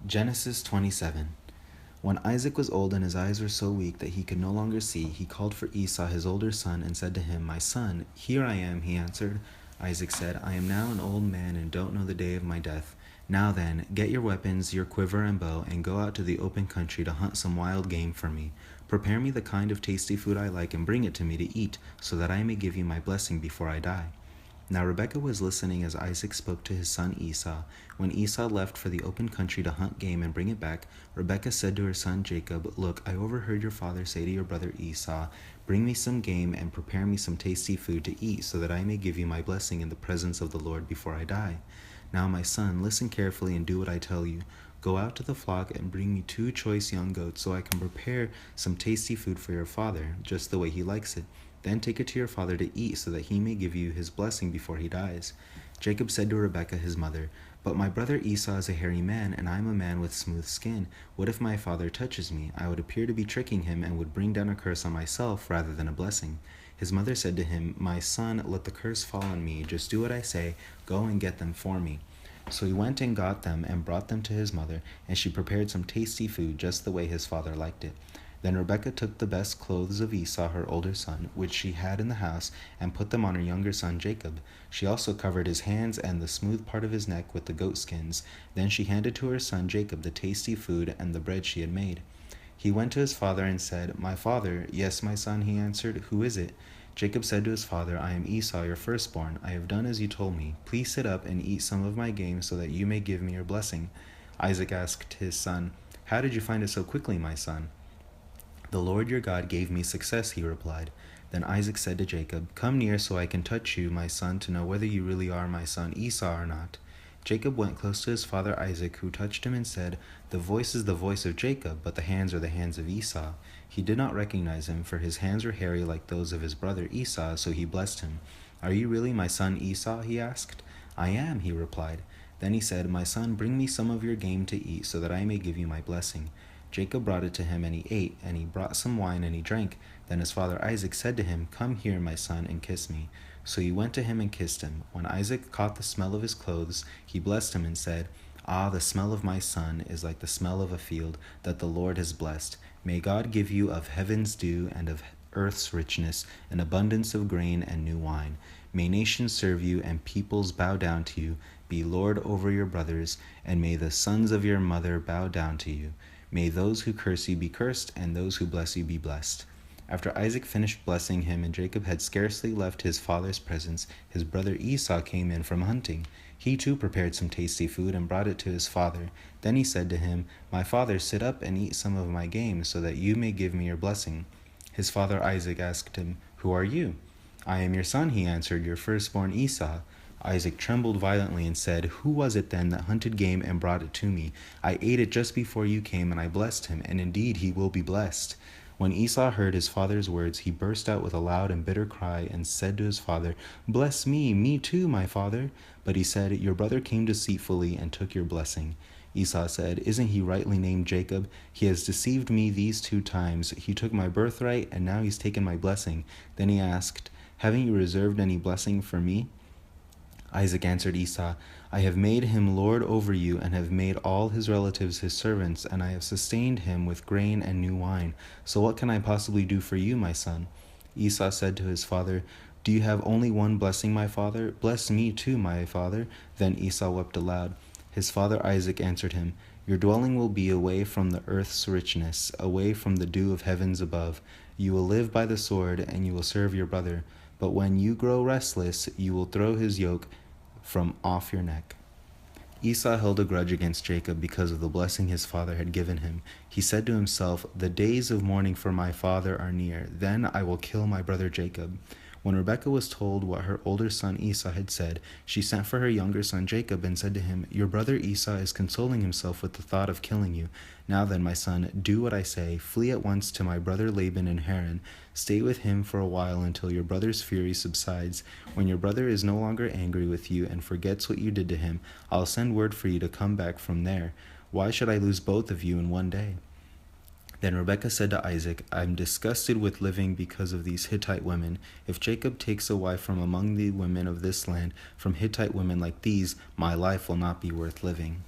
Genesis 27. When Isaac was old and his eyes were so weak that he could no longer see, he called for Esau his older son and said to him, "My son." "Here I am," he answered. Isaac said, "I am now an old man and don't know the day of my death. Now then, get your weapons, your quiver and bow, and go out to the open country to hunt some wild game for me. Prepare me the kind of tasty food I like and bring it to me to eat, so that I may give you my blessing before I die." Now Rebekah was listening as Isaac spoke to his son Esau. When Esau left for the open country to hunt game and bring it back, Rebekah said to her son Jacob, "Look, I overheard your father say to your brother Esau, 'Bring me some game and prepare me some tasty food to eat, so that I may give you my blessing in the presence of the Lord before I die.' Now, my son, listen carefully and do what I tell you. Go out to the flock and bring me 2 choice young goats, so I can prepare some tasty food for your father, just the way he likes it. Then take it to your father to eat, so that he may give you his blessing before he dies." Jacob said to Rebekah his mother, "But my brother Esau is a hairy man, and I am a man with smooth skin. What if my father touches me? I would appear to be tricking him and would bring down a curse on myself rather than a blessing." His mother said to him, "My son, let the curse fall on me. Just do what I say. Go and get them for me." So he went and got them and brought them to his mother, and she prepared some tasty food just the way his father liked it. Then Rebekah took the best clothes of Esau, her older son, which she had in the house, and put them on her younger son Jacob. She also covered his hands and the smooth part of his neck with the goat skins. Then she handed to her son Jacob the tasty food and the bread she had made. He went to his father and said, "My father." "Yes, my son," he answered. "Who is it?" Jacob said to his father, "I am Esau, your firstborn. I have done as you told me. Please sit up and eat some of my game so that you may give me your blessing." Isaac asked his son, "How did you find it so quickly, my son?" "The Lord your God gave me success," he replied. Then Isaac said to Jacob, "Come near so I can touch you, my son, to know whether you really are my son Esau or not." Jacob went close to his father Isaac, who touched him and said, "The voice is the voice of Jacob, but the hands are the hands of Esau." He did not recognize him, for his hands were hairy like those of his brother Esau, so he blessed him. "Are you really my son Esau?" he asked. "I am," he replied. Then he said, "My son, bring me some of your game to eat, so that I may give you my blessing." Jacob brought it to him, and he ate, and he brought some wine, and he drank. Then his father Isaac said to him, "Come here, my son, and kiss me." So he went to him and kissed him. When Isaac caught the smell of his clothes, he blessed him and said, "Ah, the smell of my son is like the smell of a field that the Lord has blessed. May God give you of heaven's dew and of earth's richness, an abundance of grain and new wine. May nations serve you and peoples bow down to you. Be Lord over your brothers, and may the sons of your mother bow down to you. May those who curse you be cursed, and those who bless you be blessed." After Isaac finished blessing him and Jacob had scarcely left his father's presence, his brother Esau came in from hunting. He too prepared some tasty food and brought it to his father. Then he said to him, "My father, sit up and eat some of my game, so that you may give me your blessing." His father Isaac asked him, "Who are you?" "I am your son," he answered, "your firstborn Esau." Isaac trembled violently and said, "Who was it then that hunted game and brought it to me? I ate it just before you came, and I blessed him, and indeed he will be blessed." When Esau heard his father's words, he burst out with a loud and bitter cry and said to his father, "Bless me too, my father." But he said, "Your brother came deceitfully and took your blessing." Esau said, "Isn't he rightly named Jacob? He has deceived me these 2 times. He took my birthright, and now he's taken my blessing." Then he asked, "Haven't you reserved any blessing for me?" Isaac answered Esau, "I have made him lord over you, and have made all his relatives his servants, and I have sustained him with grain and new wine. So what can I possibly do for you, my son?" Esau said to his father, "Do you have only one blessing, my father? Bless me too, my father." Then Esau wept aloud. His father Isaac answered him, "Your dwelling will be away from the earth's richness, away from the dew of heavens above. You will live by the sword, and you will serve your brother. But when you grow restless, you will throw his yoke from off your neck." Esau held a grudge against Jacob because of the blessing his father had given him. He said to himself, "The days of mourning for my father are near. Then I will kill my brother Jacob." When Rebekah was told what her older son Esau had said, she sent for her younger son Jacob and said to him, "Your brother Esau is consoling himself with the thought of killing you. Now then, my son, do what I say. Flee at once to my brother Laban in Haran. Stay with him for a while until your brother's fury subsides. When your brother is no longer angry with you and forgets what you did to him, I'll send word for you to come back from there. Why should I lose both of you in one day?" Then Rebekah said to Isaac, "I'm disgusted with living because of these Hittite women. If Jacob takes a wife from among the women of this land, from Hittite women like these, my life will not be worth living."